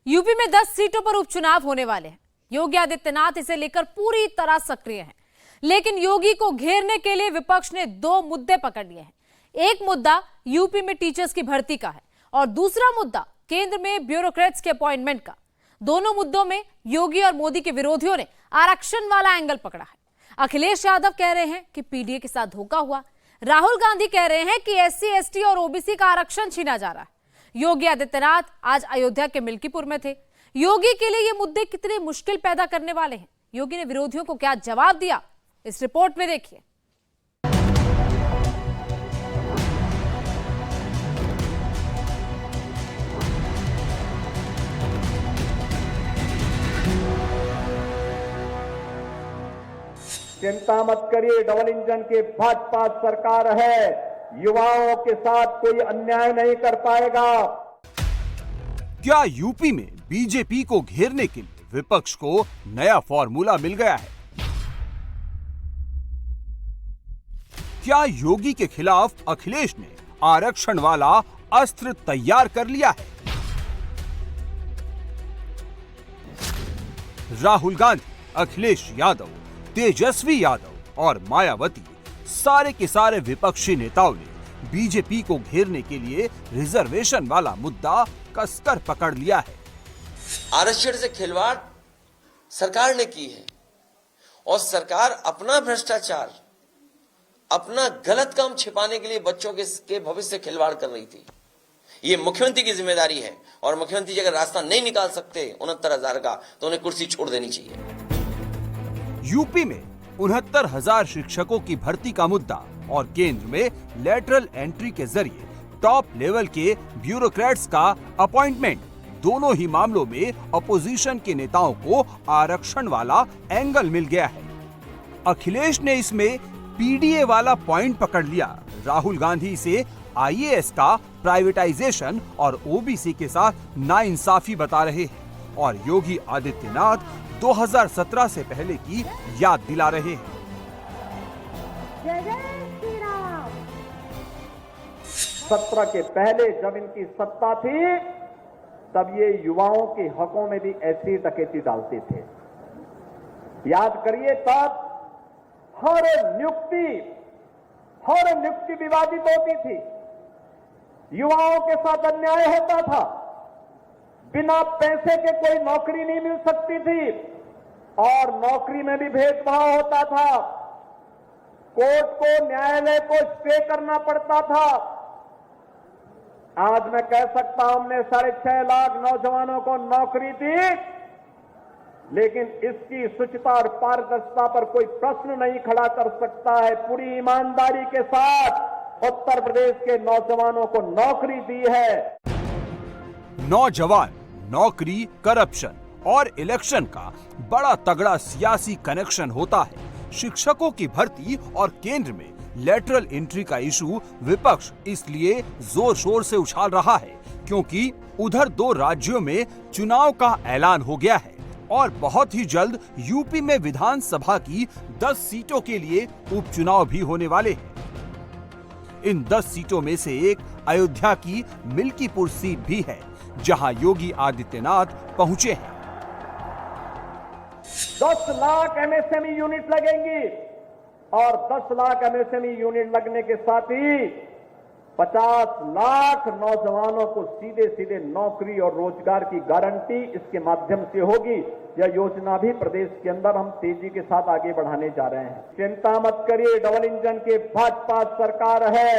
UP में 10 सीटों पर उपचुनाव होने वाले हैं। योगी आदित्यनाथ इसे लेकर पूरी तरह सक्रिय हैं। लेकिन योगी को घेरने के लिए विपक्ष ने दो मुद्दे पकड़ लिए हैं। एक मुद्दा यूपी में टीचर्स की भर्ती का है और दूसरा मुद्दा केंद्र में ब्यूरोक्रेट्स के अपॉइंटमेंट का। दोनों मुद्दों में योगी और मोदी के विरोधियों ने आरक्षण वाला एंगल पकड़ा है। अखिलेश यादव कह रहे हैं कि पीडीए के साथ धोखा हुआ। राहुल गांधी कह रहे हैं कि एससी, एसटी और ओबीसी का आरक्षण छीना जा रहा है। योगी आदित्यनाथ आज अयोध्या के मिल्कीपुर में थे। योगी के लिए ये मुद्दे कितने मुश्किल पैदा करने वाले हैं, योगी ने विरोधियों को क्या जवाब दिया, इस रिपोर्ट में देखिए। चिंता मत करिए, डबल इंजन की भाजपा सरकार है, युवाओं के साथ कोई अन्याय नहीं कर पाएगा। क्या यूपी में बीजेपी को घेरने के लिए विपक्ष को नया फॉर्मूला मिल गया है? क्या योगी के खिलाफ अखिलेश ने आरक्षण वाला अस्त्र तैयार कर लिया है? राहुल गांधी, अखिलेश यादव, तेजस्वी यादव और मायावती, सारे के सारे विपक्षी नेताओं ने बीजेपी को घेरने के लिए रिजर्वेशन वाला मुद्दा कसकर पकड़ लिया है। आरक्षण से खिलवाड़ सरकार ने की है और सरकार अपना भ्रष्टाचार, अपना गलत काम छिपाने के लिए बच्चों के भविष्य से खिलवाड़ कर रही थी। ये मुख्यमंत्री की जिम्मेदारी है और मुख्यमंत्री जी अगर रास्ता नहीं निकाल सकते 69,000 का तो उन्हें कुर्सी छोड़ देनी चाहिए। यूपी में 69,000 शिक्षकों की भर्ती का मुद्दा और केंद्र में लेटरल एंट्री के जरिए टॉप लेवल के ब्यूरोक्रेट्स का अपॉइंटमेंट, दोनों ही मामलों में अपोजिशन के नेताओं को आरक्षण वाला एंगल मिल गया है। अखिलेश ने इसमें पीडीए वाला पॉइंट पकड़ लिया। राहुल गांधी इसे आईएएस का प्राइवेटाइजेशन और ओबीसी के साथ नाइंसाफी बता रहे हैं और योगी आदित्यनाथ 2017 से पहले की याद दिला रहे हैं। 17 के पहले जब इनकी सत्ता थी तब ये युवाओं के हकों में भी ऐसी डकैती डालते थे। याद करिए, तब हर नियुक्ति विवादित होती थी, युवाओं के साथ अन्याय होता था, बिना पैसे के कोई नौकरी नहीं मिल सकती थी और नौकरी में भी भेदभाव होता था, कोर्ट को, न्यायालय को स्टे करना पड़ता था। आज मैं कह सकता हूं हमने 6.5 लाख नौजवानों को नौकरी दी, लेकिन इसकी शुचिता और पारदर्शिता पर कोई प्रश्न नहीं खड़ा कर सकता है। पूरी ईमानदारी के साथ उत्तर प्रदेश के नौजवानों को नौकरी दी है। नौजवान, नौकरी, करप्शन और इलेक्शन का बड़ा तगड़ा सियासी कनेक्शन होता है। शिक्षकों की भर्ती और केंद्र में लेटरल एंट्री का इशू विपक्ष इसलिए जोर शोर से उछाल रहा है क्योंकि उधर 2 राज्यों में चुनाव का ऐलान हो गया है और बहुत ही जल्द यूपी में विधानसभा की 10 सीटों के लिए उपचुनाव भी होने वाले हैं। इन 10 सीटों में से एक अयोध्या की मिल्कीपुर सीट भी है, जहां योगी आदित्यनाथ पहुंचे हैं। 10 लाख एमएसएमई यूनिट लगेंगी और 10 लाख एमएसएमई यूनिट लगने के साथ ही 50 लाख नौजवानों को सीधे सीधे नौकरी और रोजगार की गारंटी इसके माध्यम से होगी। यह योजना भी प्रदेश के अंदर हम तेजी के साथ आगे बढ़ाने जा रहे हैं। चिंता मत करिए, डबल इंजन की भाजपा सरकार है,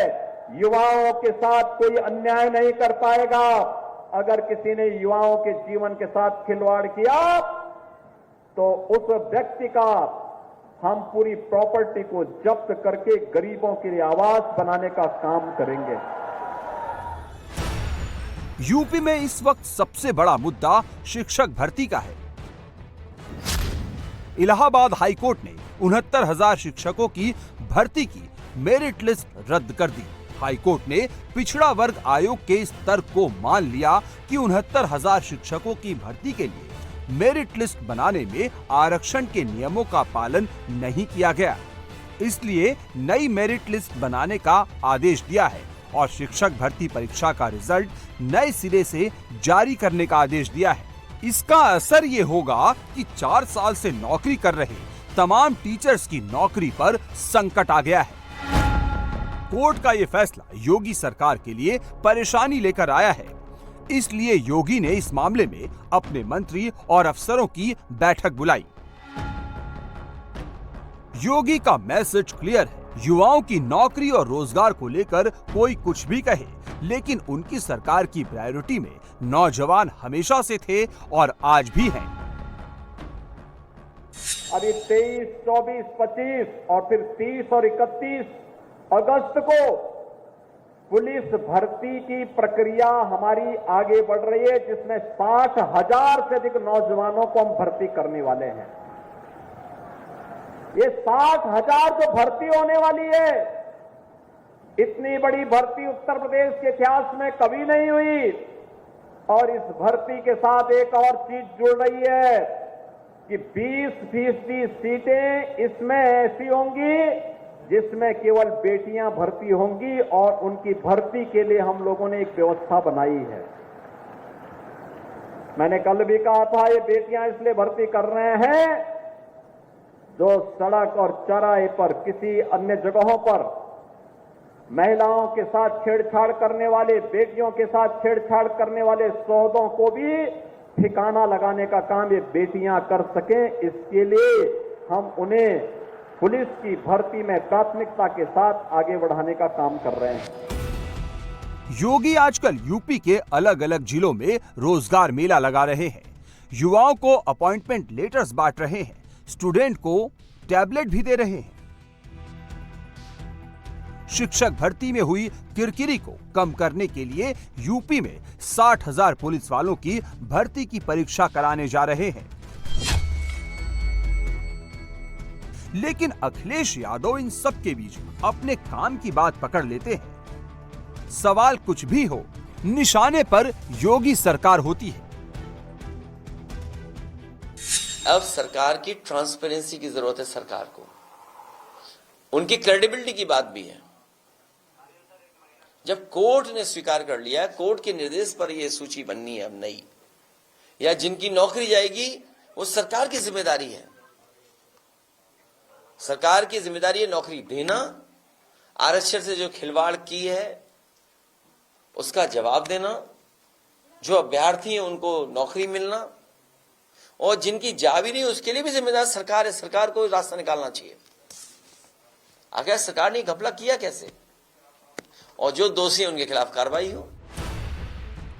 युवाओं के साथ कोई अन्याय नहीं कर पाएगा। अगर किसी ने युवाओं के जीवन के साथ खिलवाड़ किया तो उस व्यक्ति का हम पूरी प्रॉपर्टी को जब्त करके गरीबों के लिए आवास बनाने का काम करेंगे। यूपी में इस वक्त सबसे बड़ा मुद्दा शिक्षक भर्ती का है। इलाहाबाद हाईकोर्ट ने 69,000 शिक्षकों की भर्ती की मेरिट लिस्ट रद्द कर दी। हाईकोर्ट ने पिछड़ा वर्ग आयोग के इस तर्क को मान लिया कि 69,000 शिक्षकों की भर्ती के लिए मेरिट लिस्ट बनाने में आरक्षण के नियमों का पालन नहीं किया गया, इसलिए नई मेरिट लिस्ट बनाने का आदेश दिया है और शिक्षक भर्ती परीक्षा का रिजल्ट नए सिरे से जारी करने का आदेश दिया है। इसका असर ये होगा कि 4 साल से नौकरी कर रहे तमाम टीचर्स की नौकरी पर संकट आ गया है। कोर्ट का ये फैसला योगी सरकार के लिए परेशानी लेकर आया है, इसलिए योगी ने इस मामले में अपने मंत्री और अफसरों की बैठक बुलाई। योगी का मैसेज क्लियर है, युवाओं की नौकरी और रोजगार को लेकर कोई कुछ भी कहे, लेकिन उनकी सरकार की प्रायोरिटी में नौजवान हमेशा से थे और आज भी हैं। अभी 23, 24, 25 और फिर 30 और 31 अगस्त को पुलिस भर्ती की प्रक्रिया हमारी आगे बढ़ रही है, जिसमें 60,000 से अधिक नौजवानों को हम भर्ती करने वाले हैं। ये 60,000 जो भर्ती होने वाली है, इतनी बड़ी भर्ती उत्तर प्रदेश के इतिहास में कभी नहीं हुई। और इस भर्ती के साथ एक और चीज जुड़ रही है कि 20% सीटें इसमें ऐसी होंगी जिसमें केवल बेटियां भर्ती होंगी, और उनकी भर्ती के लिए हम लोगों ने एक व्यवस्था बनाई है। मैंने कल भी कहा था, ये बेटियां इसलिए भर्ती कर रहे हैं जो सड़क और चौराहे पर, किसी अन्य जगहों पर महिलाओं के साथ छेड़छाड़ करने वाले, बेटियों के साथ छेड़छाड़ करने वाले सौदों को भी ठिकाना लगाने का काम ये बेटियां कर सकें। इसके लिए हम उन्हें पुलिस की भर्ती में प्राथमिकता के साथ आगे बढ़ाने का काम कर रहे हैं। योगी आजकल यूपी के अलग अलग जिलों में रोजगार मेला लगा रहे हैं, युवाओं को अपॉइंटमेंट लेटर्स बांट रहे हैं, स्टूडेंट को टैबलेट भी दे रहे हैं। शिक्षक भर्ती में हुई किरकिरी को कम करने के लिए यूपी में 60,000 पुलिस वालों की भर्ती की परीक्षा कराने जा रहे हैं। लेकिन अखिलेश यादव इन सब के बीच अपने काम की बात पकड़ लेते हैं। सवाल कुछ भी हो, निशाने पर योगी सरकार होती है। अब सरकार की ट्रांसपेरेंसी की जरूरत है। सरकार को उनकी क्रेडिबिलिटी की बात भी है। जब कोर्ट ने स्वीकार कर लिया, कोर्ट के निर्देश पर यह सूची बननी है अब नई, या जिनकी नौकरी जाएगी वो सरकार की जिम्मेदारी है। सरकार की जिम्मेदारी है नौकरी देना, आरक्षण से जो खिलवाड़ की है उसका जवाब देना, जो अभ्यर्थी हैं उनको नौकरी मिलना, और जिनकी जा भी नहीं उसके लिए भी जिम्मेदार सरकार है। सरकार को रास्ता निकालना चाहिए। आखिर सरकार ने घपला किया कैसे, और जो दोषी हैं उनके खिलाफ कार्रवाई हो।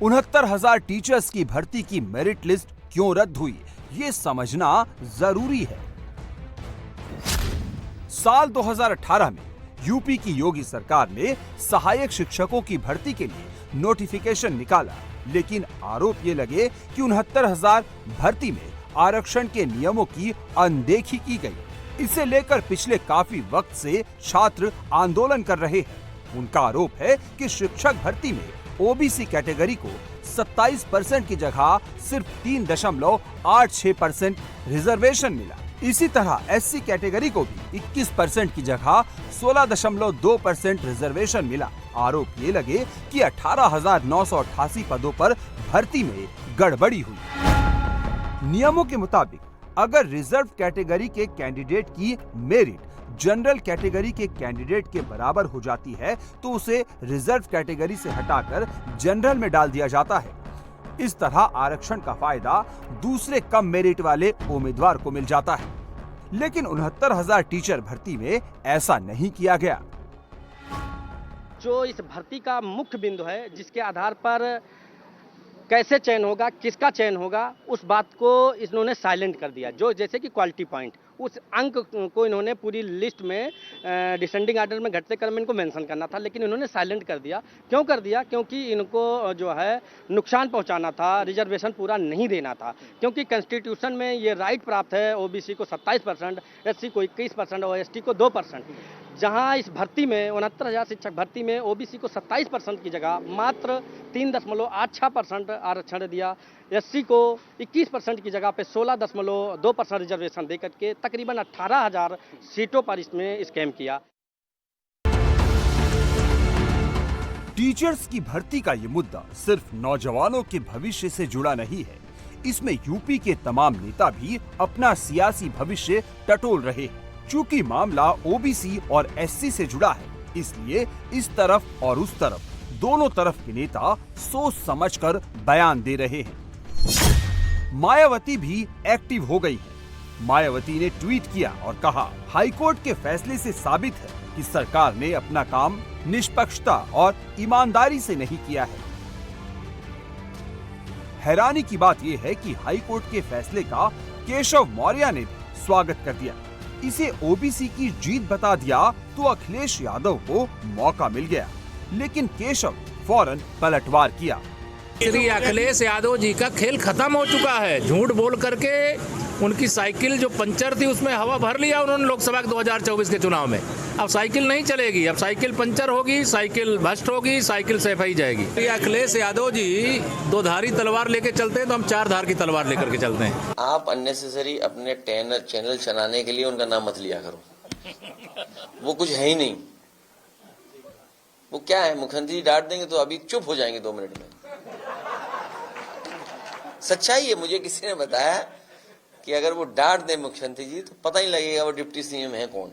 69,000 टीचर्स की भर्ती की मेरिट लिस्ट क्यों रद्द हुई, ये समझना जरूरी है। साल 2018 में यूपी की योगी सरकार ने सहायक शिक्षकों की भर्ती के लिए नोटिफिकेशन निकाला, लेकिन आरोप ये लगे कि 69,000 भर्ती में आरक्षण के नियमों की अनदेखी की गई। इसे लेकर पिछले काफी वक्त से छात्र आंदोलन कर रहे हैं। उनका आरोप है कि शिक्षक भर्ती में ओबीसी कैटेगरी को 27% की जगह सिर्फ 3.86% रिजर्वेशन मिला। इसी तरह एससी कैटेगरी को भी 21% की जगह 16.2% रिजर्वेशन मिला। आरोप ये लगे कि 18,988 पदों पर भर्ती में गड़बड़ी हुई। नियमों के मुताबिक अगर रिजर्व कैटेगरी के कैंडिडेट की मेरिट जनरल कैटेगरी के कैंडिडेट के बराबर हो जाती है तो उसे रिजर्व कैटेगरी से हटाकर जनरल में डाल दिया जाता है। इस तरह आरक्षण का फायदा दूसरे कम मेरिट वाले उम्मीदवार को मिल जाता है। लेकिन 69,000 टीचर भर्ती में ऐसा नहीं किया गया। जो इस भर्ती का मुख्य बिंदु है, जिसके आधार पर कैसे चयन होगा, किसका चयन होगा, उस बात को इन्होंने साइलेंट कर दिया। जो जैसे कि क्वालिटी पॉइंट, उस अंक को इन्होंने पूरी लिस्ट में डिसेंडिंग ऑर्डर में घटते क्रम में इनको मेंशन करना था, लेकिन इन्होंने साइलेंट कर दिया। क्यों कर दिया? क्योंकि इनको जो है नुकसान पहुंचाना था, रिजर्वेशन पूरा नहीं देना था। क्योंकि कॉन्स्टिट्यूशन में ये राइट प्राप्त है ओबीसी को 27%, एससी को 21% और एसटी को 2%। जहां इस भर्ती में 69,000 शिक्षक भर्ती में ओबीसी को 27% की जगह मात्र 3.86% आरक्षण दिया, एससी को 21% की जगह पे 16.2% रिजर्वेशन देकर के तकरीबन 18,000 सीटों पर इसमें स्कैम किया। टीचर्स की भर्ती का ये मुद्दा सिर्फ नौजवानों के भविष्य से जुड़ा नहीं है। इसमें यूपी के तमाम नेता भी अपना सियासी भविष्य टटोल रहे हैं। चूंकि मामला ओबीसी और एससी से जुड़ा है, इसलिए इस तरफ और उस तरफ दोनों तरफ के नेता सोच समझकर बयान दे रहे हैं। मायावती भी एक्टिव हो गई है। मायावती ने ट्वीट किया और कहा, हाईकोर्ट के फैसले से साबित है कि सरकार ने अपना काम निष्पक्षता और ईमानदारी से नहीं किया है। हैरानी की बात यह है कि हाईकोर्ट के फैसले का केशव मौर्य ने भी स्वागत कर दिया। इसे ओबीसी की जीत बता दिया तो अखिलेश यादव को मौका मिल गया, लेकिन केशव फौरन पलटवार किया। श्री अखिलेश यादव जी का खेल खत्म हो चुका है। झूठ बोल करके उनकी साइकिल जो पंचर थी उसमें हवा भर लिया उन्होंने लोकसभा के 2024 के चुनाव में। अब साइकिल नहीं चलेगी, अब साइकिल पंचर होगी, साइकिल भ्रष्ट होगी, साइकिल से फई जाएगी। श्री अखिलेश यादव जी दो धारी तलवार लेके चलते हैं तो हम चार धार की तलवार लेकर के चलते हैं। आप अननेसेसरी अपने चैनल चलाने के लिए उनका नाम मत लिया करो। वो कुछ है ही नहीं। वो क्या है, मुख्यमंत्री डांट देंगे तो अभी चुप हो जाएंगे 2 मिनट में। सच्चाई है, मुझे किसी ने बताया कि अगर वो डांट दे मुख्यमंत्री जी तो पता ही लगेगा वो डिप्टी सीएम है कौन।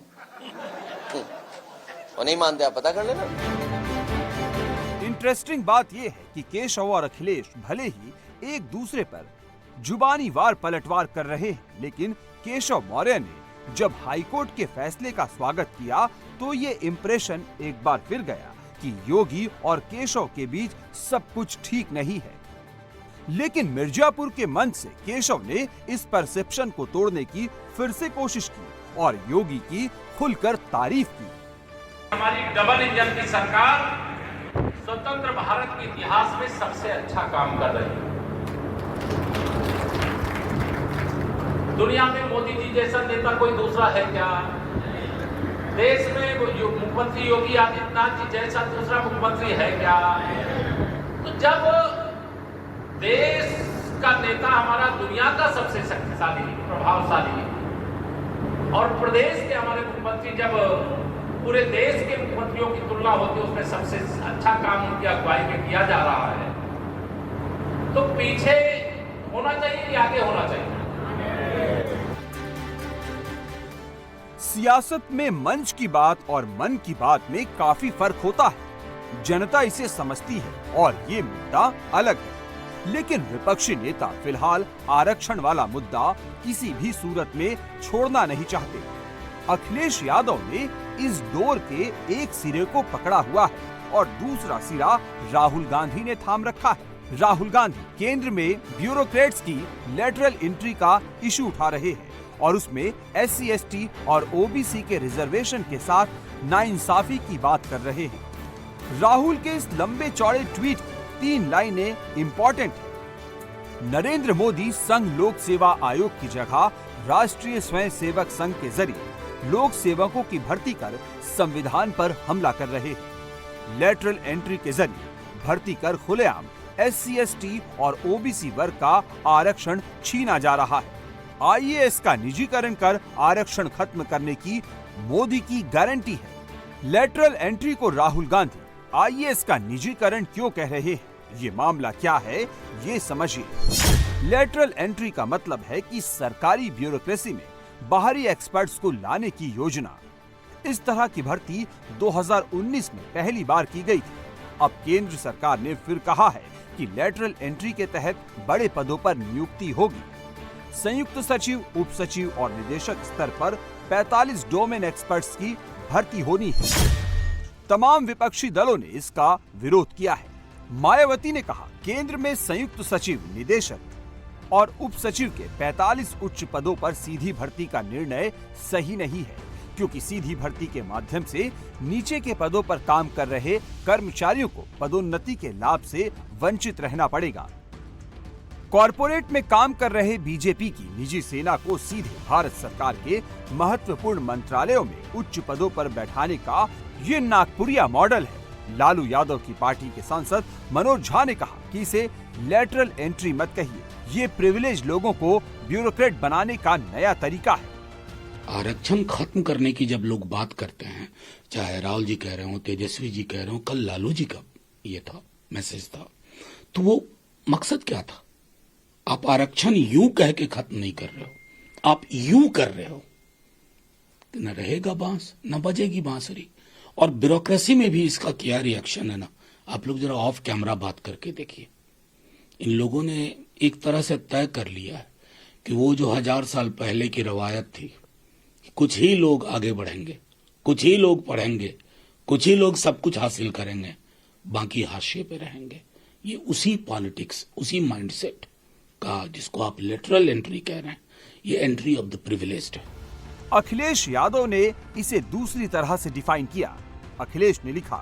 और नहीं मानते आप पता कर लेना। इंटरेस्टिंग बात यह है कि केशव और अखिलेश भले ही एक दूसरे पर जुबानी वार पलटवार कर रहे हैं, लेकिन केशव मौर्य ने जब हाईकोर्ट के फैसले का स्वागत किया तो ये इंप्रेशन एक बार फिर गया कि योगी और केशव के बीच सब कुछ ठीक नहीं है। लेकिन मिर्जापुर के मंच से केशव ने इस परसेप्शन को तोड़ने की फिर से कोशिश की और योगी की खुलकर तारीफ की। हमारी डबल इंजन की सरकार स्वतंत्र भारत के इतिहास में सबसे अच्छा काम कर रही है। दुनिया में मोदी जी जैसा नेता कोई दूसरा है क्या? देश में मुख्यमंत्री योगी आदित्यनाथ जी जैसा दूसरा मुख्यमंत्री है क्या? तो जब देश का नेता हमारा दुनिया का सबसे शक्तिशाली प्रभावशाली और प्रदेश के हमारे मुख्यमंत्री जब पूरे देश के मुख्यमंत्रियों की तुलना होती है उसमें सबसे अच्छा काम उनकी अगुवाई में किया जा रहा है, तो पीछे होना चाहिए या आगे होना चाहिए? सियासत में मंच की बात और मन की बात में काफी फर्क होता है। जनता इसे समझती है और ये मुद्दा अलग है, लेकिन विपक्षी नेता फिलहाल आरक्षण वाला मुद्दा किसी भी सूरत में छोड़ना नहीं चाहते। अखिलेश यादव ने इस डोर के एक सिरे को पकड़ा हुआ है और दूसरा सिरा राहुल गांधी ने थाम रखा है। राहुल गांधी केंद्र में ब्यूरोक्रेट्स की लेटरल एंट्री का इशू उठा रहे हैं और उसमें SC/ST और OBC के रिजर्वेशन के साथ नाइंसाफी की बात कर रहे हैं। राहुल के इस लंबे चौड़े ट्वीट 3 लाइनें इंपॉर्टेंट है। नरेंद्र मोदी संघ लोक सेवा आयोग की जगह राष्ट्रीय स्वयं सेवक संघ के जरिए लोक सेवकों की भर्ती कर संविधान पर हमला कर रहे हैं। लेटरल एंट्री के जरिए भर्ती कर खुलेआम SC/ST और OBC वर्ग का आरक्षण छीना जा रहा है। IAS का निजीकरण कर आरक्षण खत्म करने की मोदी की गारंटी है। लेटरल एंट्री को राहुल गांधी IAS का निजीकरण क्यों कह रहे हैं, ये मामला क्या है, ये समझिए। लेटरल एंट्री का मतलब है कि सरकारी ब्यूरोक्रेसी में बाहरी एक्सपर्ट्स को लाने की योजना। इस तरह की भर्ती 2019 में पहली बार की गई थी। अब केंद्र सरकार ने फिर कहा है कि लेटरल एंट्री के तहत बड़े पदों पर नियुक्ति होगी। संयुक्त सचिव, उप सचिव और निदेशक स्तर पर 45 डोमेन एक्सपर्ट्स की भर्ती होनी है। तमाम विपक्षी दलों ने इसका विरोध किया है। मायावती ने कहा, केंद्र में संयुक्त सचिव, निदेशक और उप सचिव के 45 उच्च पदों पर सीधी भर्ती का निर्णय सही नहीं है, क्योंकि सीधी भर्ती के माध्यम से नीचे के पदों पर काम कर रहे कर्मचारियों को पदोन्नति के लाभ से वंचित रहना पड़ेगा। कॉरपोरेट में काम कर रहे बीजेपी की निजी सेना को सीधे भारत सरकार के महत्वपूर्ण मंत्रालयों में उच्च पदों पर बैठाने का ये नागपुरिया मॉडल है। लालू यादव की पार्टी के सांसद मनोज झा ने कहा कि इसे लेटरल एंट्री मत कहिए, ये प्रिविलेज लोगों को ब्यूरोक्रेट बनाने का नया तरीका है। आरक्षण खत्म करने की जब लोग बात करते हैं, चाहे राहुल जी कह रहे हो, तेजस्वी जी कह रहे हो, कल लालू जी का ये था मैसेज था, तो वो मकसद क्या था? आप आरक्षण यूं कह के खत्म नहीं कर रहे हो, आप यूं कर रहे हो कि न रहेगा बांस न बजेगी बांसुरी। और ब्यूरोक्रेसी में भी इसका क्या रिएक्शन है ना, आप लोग जरा ऑफ कैमरा बात करके देखिए। इन लोगों ने एक तरह से तय कर लिया है कि वो जो 1000 साल पहले की रवायत थी, कुछ ही लोग आगे बढ़ेंगे, कुछ ही लोग पढ़ेंगे, कुछ ही लोग सब कुछ हासिल करेंगे, बाकी हाशिए पे रहेंगे। ये उसी पॉलिटिक्स, उसी माइंडसेट का, जिसको आप लेटरल एंट्री कह रहे हैं, ये एंट्री ऑफ द प्रिविलेज्ड है। अखिलेश यादव ने इसे दूसरी तरह से डिफाइन किया। अखिलेश ने लिखा,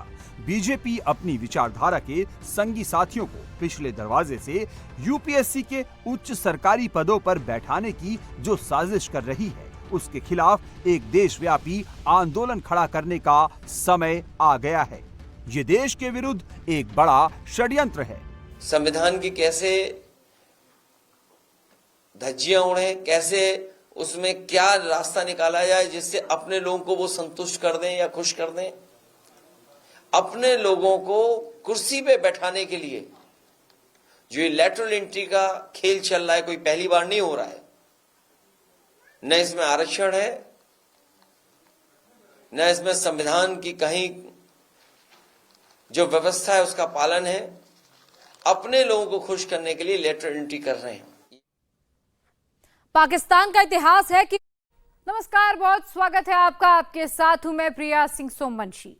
बीजेपी अपनी विचारधारा के संगी साथियों को पिछले दरवाजे से यूपीएससी के उच्च सरकारी पदों पर बैठाने की जो साजिश कर रही है, उसके खिलाफ एक देशव्यापी आंदोलन खड़ा करने का समय आ गया है। ये देश के विरुद्ध एक बड़ा षड्यंत्र है। संविधान की कैसे धज्जियां उड़े, कैसे उसमें क्या रास्ता निकाला जाए जिससे अपने लोगों को वो संतुष्ट कर दें या खुश कर दें। अपने लोगों को कुर्सी पे बैठाने के लिए जो ये लैटरल एंट्री का खेल चल रहा है, कोई पहली बार नहीं हो रहा है। न इसमें आरक्षण है, न इसमें संविधान की कहीं जो व्यवस्था है उसका पालन है। अपने लोगों को खुश करने के लिए लैटरल एंट्री कर रहे हैं। पाकिस्तान का इतिहास है कि नमस्कार, बहुत स्वागत है आपका। आपके साथ हूं मैं प्रिया सिंह सोमवंशी।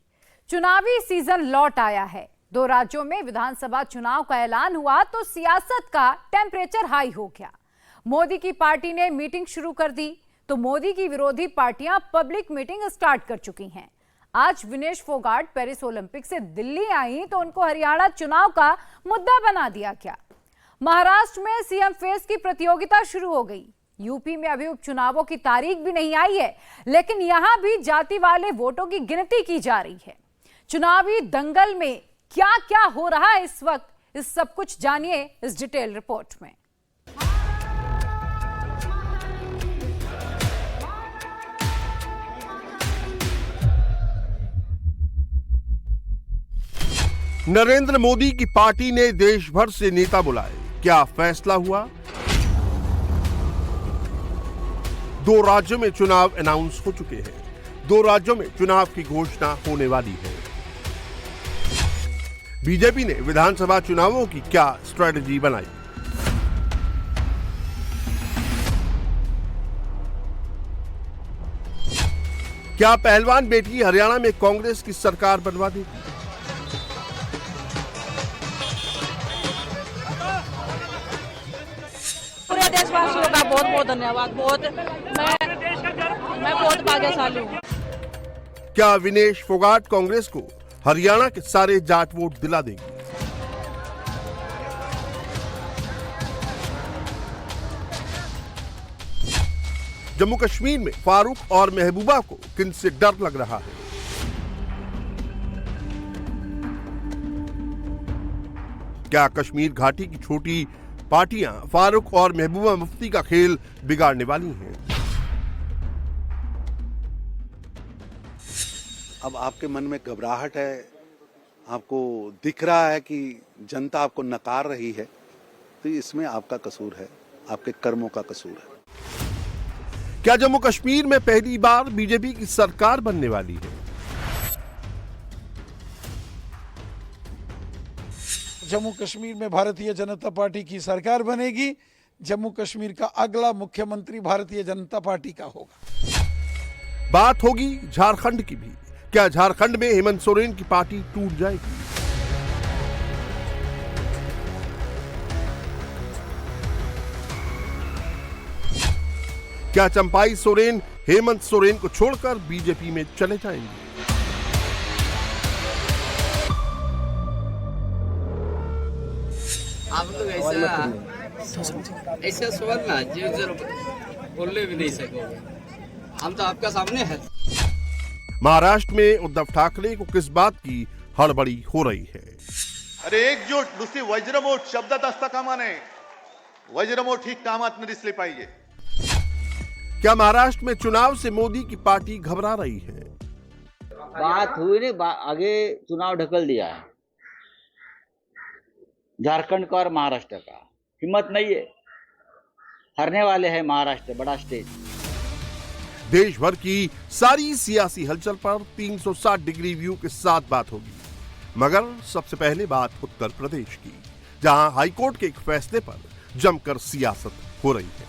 चुनावी सीजन लौट आया है। 2 राज्यों में विधानसभा चुनाव का ऐलान हुआ तो सियासत का टेम्परेचर हाई हो गया। मोदी की पार्टी ने मीटिंग शुरू कर दी तो मोदी की विरोधी पार्टियां पब्लिक मीटिंग स्टार्ट कर चुकी हैं। आज विनेश फोगाट पेरिस ओलंपिक से दिल्ली आई तो उनको हरियाणा चुनाव का मुद्दा बना दिया गया। महाराष्ट्र में सीएम फेस की प्रतियोगिता शुरू हो गई। यूपी में अभी उपचुनावों की तारीख भी नहीं आई है, लेकिन यहां भी जाति वाले वोटों की गिनती की जा रही है। चुनावी दंगल में क्या क्या हो रहा है इस वक्त, इस सब कुछ जानिए इस डिटेल रिपोर्ट में। नरेंद्र मोदी की पार्टी ने देश भर से नेता बुलाए, क्या फैसला हुआ? 2 राज्यों में चुनाव अनाउंस हो चुके हैं। 2 राज्यों में चुनाव की घोषणा होने वाली है। बीजेपी ने विधानसभा चुनावों की क्या स्ट्रेटजी बनाई? क्या पहलवान बेटी हरियाणा में कांग्रेस की सरकार बनवा देगी? पूरे देशवासियों का बहुत बहुत धन्यवाद। मैं बहुत भाग्यशाली हूँ। क्या विनेश फोगाट कांग्रेस को हरियाणा के सारे जाट वोट दिला देंगे? जम्मू कश्मीर में फारूक और महबूबा को किनसे डर लग रहा है? क्या कश्मीर घाटी की छोटी पार्टियां फारूक और महबूबा मुफ्ती का खेल बिगाड़ने वाली हैं? अब आपके मन में घबराहट है, आपको दिख रहा है कि जनता आपको नकार रही है, तो इसमें आपका कसूर है, आपके कर्मों का कसूर है। क्या जम्मू कश्मीर में पहली बार बीजेपी की सरकार बनने वाली है? जम्मू कश्मीर में भारतीय जनता पार्टी की सरकार बनेगी। जम्मू कश्मीर का अगला मुख्यमंत्री भारतीय जनता पार्टी का होगा। बात होगी झारखंड की भी। क्या झारखंड में हेमंत सोरेन की पार्टी टूट जाएगी? क्या चंपाई सोरेन हेमंत सोरेन को छोड़कर बीजेपी में चले जाएंगे? आप लोग ऐसा सवाल ना जो बोलने भी नहीं सकोगे, हम तो आपका सामने है। महाराष्ट्र में उद्धव ठाकरे को किस बात की हड़बड़ी हो रही है? अरे एकजूट नुसती वज्रमूठ शब्दात असता कामा नये, वज्रमूठ ही कामात न दिसली पाहिजे। क्या महाराष्ट्र में चुनाव से मोदी की पार्टी घबरा रही है? बात हुई नहीं, आगे चुनाव ढकल दिया है झारखंड का और महाराष्ट्र का। हिम्मत नहीं है, हारने वाले हैं महाराष्ट्र, बड़ा स्टेट। देश भर की सारी सियासी हलचल पर 360 डिग्री व्यू के साथ बात होगी, मगर सबसे पहले बात उत्तर प्रदेश की, जहां हाईकोर्ट के एक फैसले पर जमकर सियासत हो रही है।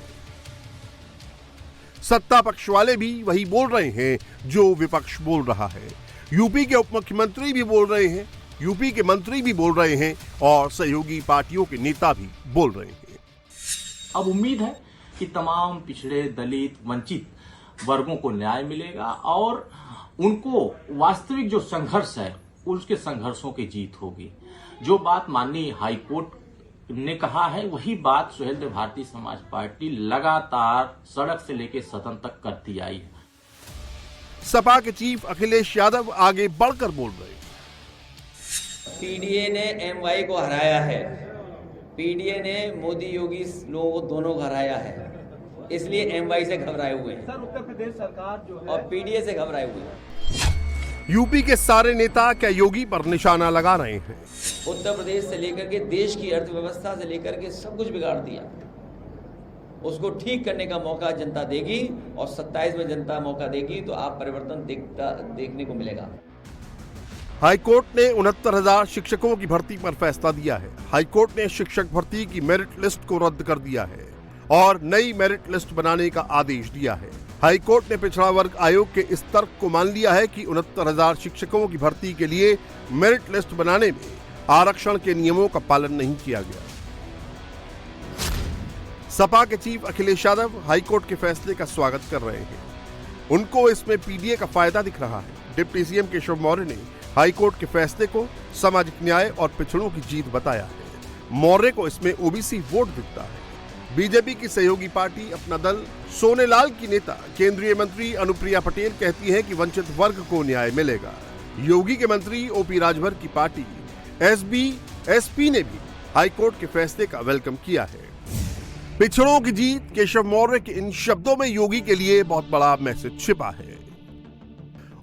सत्ता पक्ष वाले भी वही बोल रहे हैं जो विपक्ष बोल रहा है। यूपी के उप मुख्यमंत्री भी बोल रहे हैं, यूपी के मंत्री भी बोल रहे हैं और सहयोगी पार्टियों के नेता भी बोल रहे हैं। अब उम्मीद है कि तमाम पिछड़े, दलित, वंचित वर्गों को न्याय मिलेगा और उनको वास्तविक जो संघर्ष है उसके संघर्षों की जीत होगी। जो बात माननीय हाईकोर्ट ने कहा है वही बात सुहेलदेव भारतीय समाज पार्टी लगातार सड़क से लेकर सदन तक करती आई है। सपा के चीफ अखिलेश यादव आगे बढ़कर बोल रहे हैं। पीडीए ने एमवाई को हराया है, पीडीए ने मोदी योगी लोगों को दोनों को हराया है, इसलिए एमवाई से घबराए हुए हैं सर। उत्तर प्रदेश सरकार जो है और पीडीए से घबराए हुए हैं। यूपी के सारे नेता क्या योगी पर निशाना लगा रहे हैं? उत्तर प्रदेश से लेकर के देश की अर्थव्यवस्था से लेकर के सब कुछ बिगाड़ दिया। उसको ठीक करने का मौका जनता देगी और 27 में जनता मौका देगी तो आप परिवर्तन देखने को मिलेगा। हाईकोर्ट ने 69,000 शिक्षकों की भर्ती पर फैसला दिया है। हाईकोर्ट ने शिक्षक भर्ती की मेरिट लिस्ट को रद्द कर दिया है और नई मेरिट लिस्ट बनाने का आदेश दिया है। हाईकोर्ट ने पिछड़ा वर्ग आयोग के इस तर्क को मान लिया है कि 69,000 शिक्षकों की भर्ती के लिए मेरिट लिस्ट बनाने में आरक्षण के नियमों का पालन नहीं किया गया। सपा के चीफ अखिलेश यादव हाईकोर्ट के फैसले का स्वागत कर रहे हैं। उनको इसमें पीडीए का फायदा दिख रहा है। डिप्टी सीएम केशव मौर्य ने हाईकोर्ट के फैसले को सामाजिक न्याय और पिछड़ों की जीत बताया है। मौर्य को इसमें ओबीसी वोट दिखता है। बीजेपी की सहयोगी पार्टी अपना दल सोनेलाल की नेता केंद्रीय मंत्री अनुप्रिया पटेल कहती हैं कि वंचित वर्ग को न्याय मिलेगा। योगी के मंत्री ओपी राजभर की पार्टी एसपी ने भी हाईकोर्ट के फैसले का वेलकम किया है। पिछड़ों की जीत, केशव मौर्य के इन शब्दों में योगी के लिए बहुत बड़ा मैसेज छिपा है।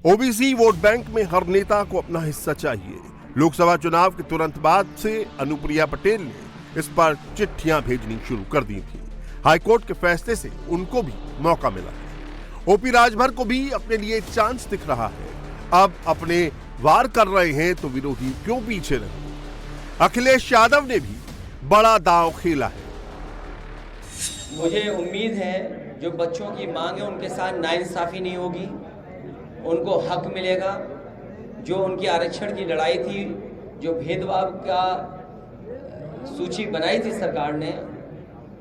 ओबीसी वोट बैंक में हर नेता को अपना हिस्सा चाहिए। लोकसभा चुनाव के तुरंत बाद से अनुप्रिया पटेल ने इस पर चिट्ठियां भेजनी शुरू कर दी थी। हाईकोर्ट के फैसले से उनको भी मौका मिला है। ओपी राजभर को भी अपने लिए चांस दिख रहा है। अब अपने वार कर रहे हैं तो विरोधी क्यों पीछे रहे? अखिलेश यादव ने भी बड़ा दांव खेला है। मुझे उम्मीद है जो बच्चों की मांग है उनके साथ नाइंसाफी नहीं होगी, उनको हक मिलेगा। जो उनकी आरक्षण की लड़ाई थी, जो भेदभाव का सूची बनाई थी सरकार ने,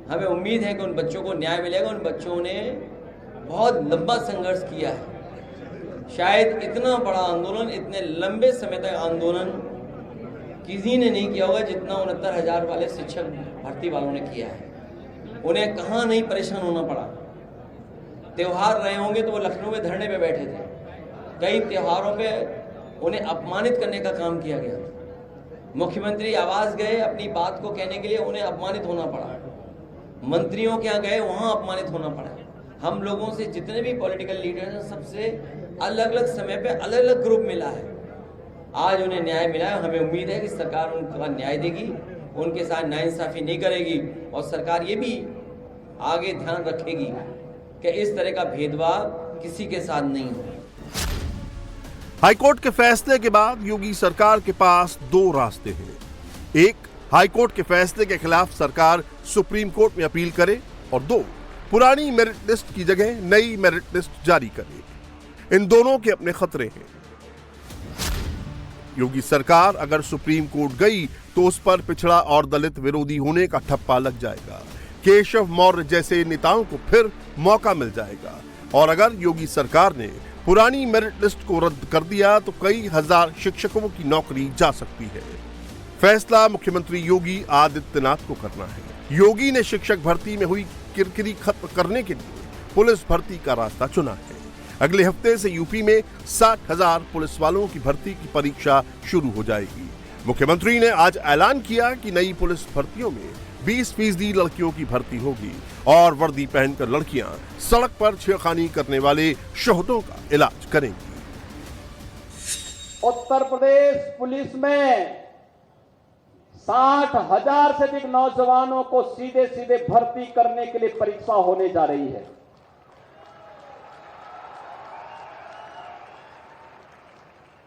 हमें उम्मीद है कि उन बच्चों को न्याय मिलेगा। उन बच्चों ने बहुत लंबा संघर्ष किया है। शायद इतना बड़ा आंदोलन, इतने लंबे समय तक आंदोलन किसी ने नहीं किया होगा जितना 69,000 वाले शिक्षक भर्ती वालों ने किया है। उन्हें कहाँ नहीं परेशान होना पड़ा। त्योहार रहे होंगे तो वो लखनऊ में धरने पे बैठे थे। कई त्योहारों पे उन्हें अपमानित करने का काम किया गया। मुख्यमंत्री आवास गए अपनी बात को कहने के लिए, उन्हें अपमानित होना पड़ा। मंत्रियों के यहाँ गए, वहाँ अपमानित होना पड़ा। हम लोगों से जितने भी पॉलिटिकल लीडर्स हैं सबसे अलग अलग समय पे अलग अलग ग्रुप मिला है। आज उन्हें न्याय मिला है। हमें उम्मीद है कि सरकार उनका न्याय देगी, उनके साथ नाइंसाफी नहीं करेगी और सरकार ये भी आगे ध्यान रखेगी कि इस तरह का भेदभाव किसी के साथ नहीं हो। हाईकोर्ट के फैसले के बाद योगी सरकार के पास दो रास्ते हैं। एक, हाईकोर्ट के फैसले के खिलाफ सरकार सुप्रीम कोर्ट में अपील करे और दो, पुरानी मेरिट लिस्ट की जगह नई मेरिट लिस्ट जारी करे। इन दोनों के अपने खतरे हैं। योगी सरकार अगर सुप्रीम कोर्ट गई तो उस पर पिछड़ा और दलित विरोधी होने का ठप्पा लग जाएगा। केशव मौर्य जैसे नेताओं को फिर मौका मिल जाएगा। और अगर योगी सरकार ने पुरानी मेरिट लिस्ट को रद्द कर दिया तो कई हजार शिक्षकों की नौकरी जा सकती है। फैसला मुख्यमंत्री योगी आदित्यनाथ को करना है। योगी ने शिक्षक भर्ती में हुई किरकिरी खत्म करने के लिए पुलिस भर्ती का रास्ता चुना है। अगले हफ्ते से यूपी में 60,000 पुलिस वालों की भर्ती की परीक्षा शुरू हो जाएगी। मुख्यमंत्री ने आज ऐलान किया कि नई पुलिस भर्तियों में 20% लड़कियों की भर्ती होगी और वर्दी पहनकर लड़कियां सड़क पर छेड़खानी करने वाले शोहदों का इलाज करेंगी। उत्तर प्रदेश पुलिस में 60,000 से अधिक नौजवानों को सीधे सीधे भर्ती करने के लिए परीक्षा होने जा रही है।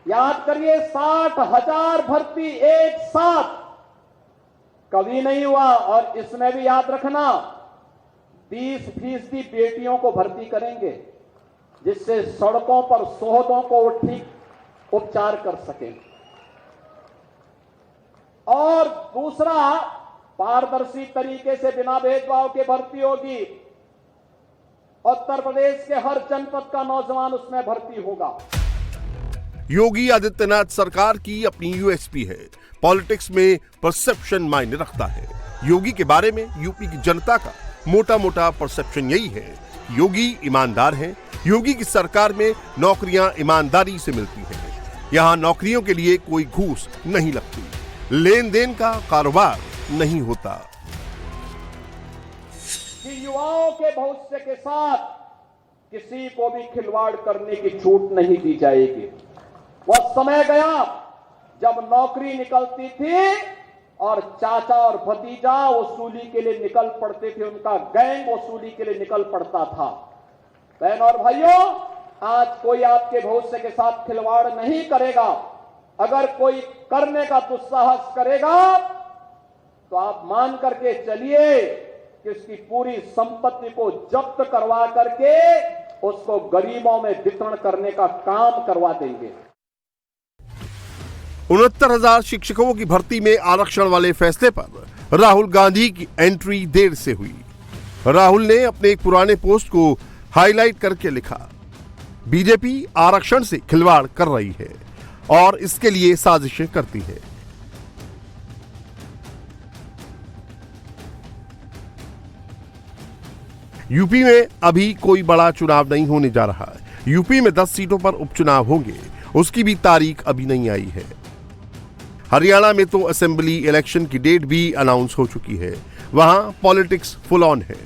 याद करिए, 60,000 भर्ती एक साथ कभी नहीं हुआ। और इसमें भी याद रखना, 30% बेटियों को भर्ती करेंगे, जिससे सड़कों पर शोहदों को वो ठीक उपचार कर सकें। और दूसरा, पारदर्शी तरीके से बिना भेदभाव के भर्ती होगी। उत्तर प्रदेश के हर जनपद का नौजवान उसमें भर्ती होगा। योगी आदित्यनाथ सरकार की अपनी यूएसपी है। पॉलिटिक्स में परसेप्शन मायने रखता है। योगी के बारे में यूपी की जनता का मोटा मोटा परसेप्शन यही है, योगी ईमानदार हैं। योगी की सरकार में नौकरियां ईमानदारी से मिलती हैं। यहां नौकरियों के लिए कोई घूस नहीं लगती, लेन देन का कारोबार नहीं होता। कि युवाओं के भविष्य के साथ किसी को भी खिलवाड़ करने की छूट नहीं दी जाएगी। वह समय गया जब नौकरी निकलती थी और चाचा और भतीजा वसूली के लिए निकल पड़ते थे, उनका गैंग वसूली के लिए निकल पड़ता था। बहन और भाइयों, आज कोई आपके भविष्य के साथ खिलवाड़ नहीं करेगा। अगर कोई करने का दुस्साहस करेगा तो आप मान करके चलिए कि उसकी पूरी संपत्ति को जब्त करवा करके उसको गरीबों में वितरण करने का काम करवा देंगे। 69,000 शिक्षकों की भर्ती में आरक्षण वाले फैसले पर राहुल गांधी की एंट्री देर से हुई। राहुल ने अपने एक पुराने पोस्ट को हाईलाइट करके लिखा, बीजेपी आरक्षण से खिलवाड़ कर रही है और इसके लिए साजिशें करती है। यूपी में अभी कोई बड़ा चुनाव नहीं होने जा रहा है। यूपी में 10 सीटों पर उपचुनाव होंगे, उसकी भी तारीख अभी नहीं आई है। हरियाणा में तो असेंबली इलेक्शन की डेट भी अनाउंस हो चुकी है। वहां पॉलिटिक्स फुल ऑन है।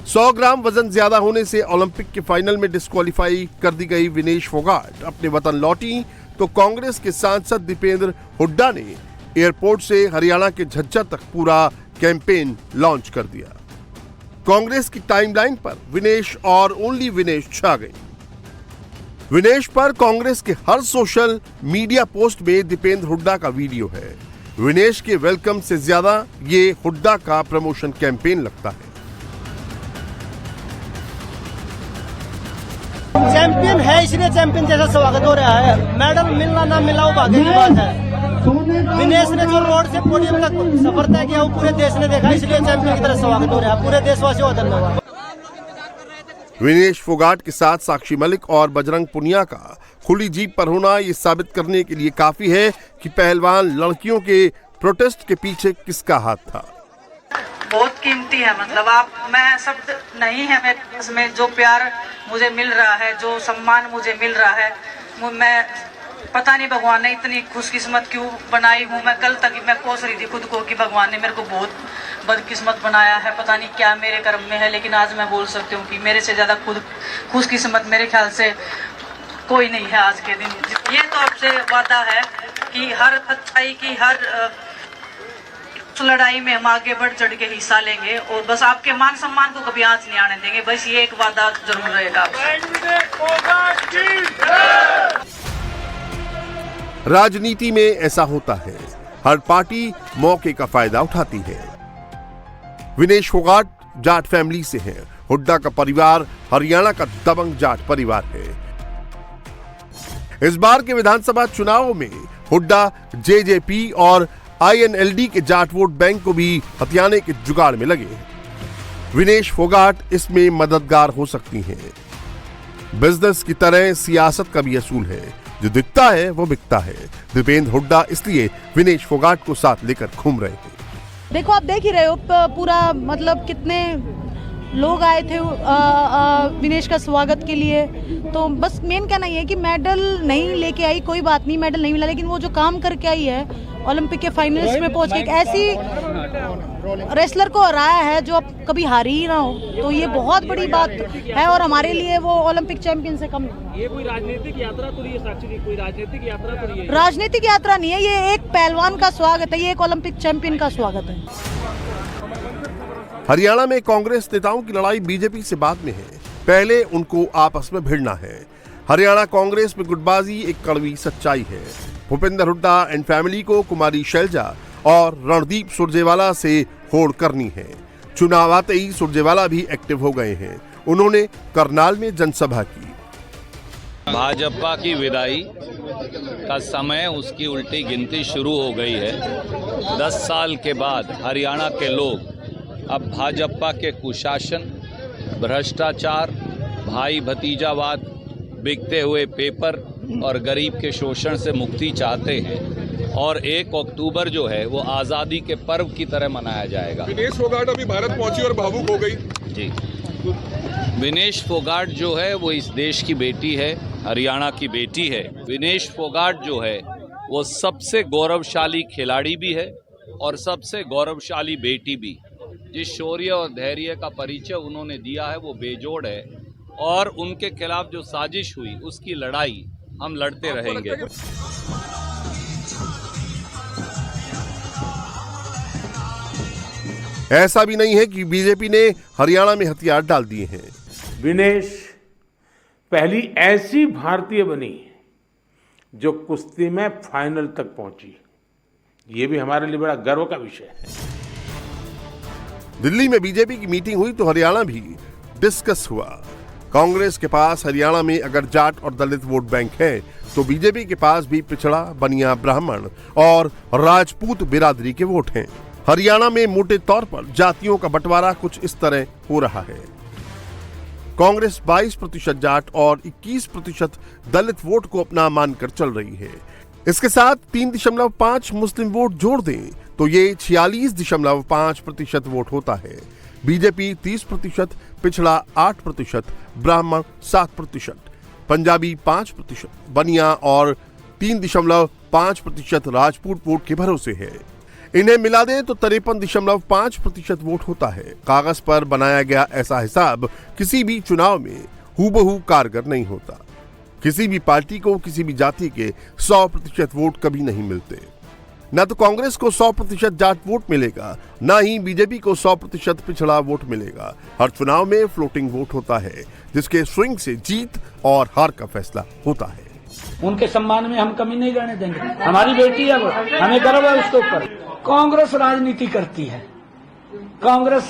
100 ग्राम वजन ज्यादा होने से ओलंपिक के फाइनल में डिस्क्वालीफाई कर दी गई विनेश फोगाट अपने वतन लौटी तो कांग्रेस के सांसद दीपेंद्र हुड्डा ने एयरपोर्ट से हरियाणा के झज्जर तक पूरा कैंपेन लॉन्च कर दिया। कांग्रेस की टाइमलाइन पर विनेश और ओनली विनेश छा गई। विनेश पर कांग्रेस के हर सोशल मीडिया पोस्ट में दीपेंद्र हुड्डा का वीडियो है। विनेश के वेलकम से ज्यादा ये हुड्डा का प्रमोशन कैंपेन लगता है। चैंपियन है इसलिए चैंपियन जैसा स्वागत हो रहा है। मेडल मिलना ना मिला वो भाग्य की बात है। विनेश ने जो रोड से पोडियम तक सफर तय किया वो पूरे देश ने देखा, इसलिए चैंपियन की तरह स्वागत हो रहा है। पूरे देशवासियों को धन्यवाद। विनेश फोगाट के साथ साक्षी मलिक और बजरंग पुनिया का खुली जीप पर होना ये साबित करने के लिए काफी है कि पहलवान लड़कियों के प्रोटेस्ट के पीछे किसका हाथ था। बहुत कीमती है, मतलब आप, मैं शब्द नहीं है मेरे इसमें। जो प्यार मुझे मिल रहा है, जो सम्मान मुझे मिल रहा है, मैं पता नहीं भगवान ने इतनी खुशकिस्मत क्यों बनाई हूँ। मैं कल तक मैं कोस रही थी खुद को कि भगवान ने मेरे को बहुत बदकिस्मत बनाया है, पता नहीं क्या मेरे कर्म में है। लेकिन आज मैं बोल सकती हूँ कि मेरे से ज्यादा खुद खुशकिस्मत मेरे ख्याल से कोई नहीं है आज के दिन। ये तो आपसे वादा है कि हर अच्छाई की हर लड़ाई में हम आगे बढ़ चढ़ के हिस्सा लेंगे और बस आपके मान सम्मान को कभी आंच नहीं आने देंगे। बस ये एक वादा जरूर रहेगा। राजनीति में ऐसा होता है, हर पार्टी मौके का फायदा उठाती है। विनेश फोगाट जाट फैमिली से है। हुड्डा का परिवार हरियाणा का दबंग जाट परिवार है। इस बार के विधानसभा चुनावों में हुड्डा जेजेपी और INLD के जाट वोट बैंक को भी हथियाने के जुगाड़ में लगे हैं। विनेश फोगाट इसमें मददगार हो सकती हैं। बिजनेस की तरह सियासत का भी असूल है, जो दिखता है वो बिकता है। दीपेंद्र हुड्डा इसलिए विनेश फोगाट को साथ लेकर घूम रहे हैं। देखो, आप देख ही रहे हो पूरा, मतलब कितने लोग आए थे विनेश का स्वागत के लिए। तो बस मेन कहना ये है कि मेडल नहीं लेके आई, कोई बात नहीं, मेडल नहीं मिला, लेकिन वो जो काम करके आई है ओलंपिक के फाइनल्स में पहुंच के, एक ऐसी रेसलर को हराया है जो अब कभी हारी ही ना हो, तो ये बहुत बड़ी बात है और हमारे लिए वो ओलंपिक चैंपियन से कम नहीं। ये कोई राजनीतिक यात्रा तो नहीं है साक्षी जी, कोई राजनीतिक यात्रा तो नहीं है? राजनीतिक यात्रा नहीं है, ये एक पहलवान का स्वागत है, ये एक ओलंपिक चैंपियन का स्वागत है। हरियाणा में कांग्रेस नेताओं की लड़ाई बीजेपी से बाद में है, पहले उनको आपस में भिड़ना है। हरियाणा कांग्रेस में गुटबाजी एक कड़वी सच्चाई है। भूपेंद्र हुड्डा एंड फैमिली को कुमारी शैलजा और रणदीप सुरजेवाला से होड़ करनी है। चुनाव आते ही सुरजेवाला भी एक्टिव हो गए हैं। उन्होंने करनाल में जनसभा की। भाजपा की विदाई का समय, उसकी उल्टी गिनती शुरू हो गई है। 10 साल के बाद हरियाणा के लोग अब भाजपा के कुशासन, भ्रष्टाचार, भाई भतीजावाद, बिकते हुए पेपर और गरीब के शोषण से मुक्ति चाहते हैं। और 1 अक्टूबर जो है वो आज़ादी के पर्व की तरह मनाया जाएगा। विनेश फोगाट अभी भारत पहुंची और भावुक हो गई। जी, विनेश फोगाट जो है वो इस देश की बेटी है, हरियाणा की बेटी है। विनेश फोगाट जो है वो सबसे गौरवशाली खिलाड़ी भी है और सबसे गौरवशाली बेटी भी। जिस शौर्य और धैर्य का परिचय उन्होंने दिया है वो बेजोड़ है और उनके खिलाफ जो साजिश हुई उसकी लड़ाई हम लड़ते रहेंगे। ऐसा भी नहीं है कि बीजेपी ने हरियाणा में हथियार डाल दिए हैं। विनेश पहली ऐसी भारतीय बनी जो कुश्ती में फाइनल तक पहुंची, ये भी हमारे लिए बड़ा गर्व का विषय है। दिल्ली में बीजेपी की मीटिंग हुई तो हरियाणा भी डिस्कस हुआ। कांग्रेस के पास हरियाणा में अगर जाट और दलित वोट बैंक है तो बीजेपी के पास भी पिछड़ा, बनिया, ब्राह्मण और राजपूत बिरादरी के वोट हैं। हरियाणा में मोटे तौर पर जातियों का बंटवारा कुछ इस तरह हो रहा है। कांग्रेस 22% जाट और 21% दलित वोट को अपना मानकर चल रही है। इसके साथ 3.5 मुस्लिम वोट जोड़ दें तो ये 46.5% वोट होता है। बीजेपी 30%, पिछड़ा 8%, ब्राह्मण 7%, पंजाबी 5%, बनिया और 3.5% राजपूत वोट के भरोसे है। इन्हें मिला दें तो 53.5% वोट होता है। कागज पर बनाया गया ऐसा हिसाब किसी भी चुनाव में हूबहू कारगर नहीं होता। किसी भी पार्टी को किसी भी जाति के 100% वोट कभी नहीं मिलते। न तो कांग्रेस को 100% जाट वोट मिलेगा, न ही बीजेपी को 100% पिछड़ा वोट मिलेगा। हर चुनाव में फ्लोटिंग वोट होता है जिसके स्विंग से जीत और हार का फैसला होता है। उनके सम्मान में हम कमी नहीं रहने देंगे। हमारी बेटी है वो, हमें गर्व है उसके ऊपर। कांग्रेस राजनीति करती है, कांग्रेस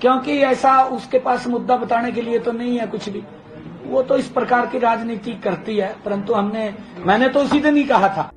क्योंकि ऐसा उसके पास मुद्दा बताने के लिए तो नहीं है कुछ भी, वो तो इस प्रकार की राजनीति करती है। परंतु मैंने तो उसी दिन ही कहा था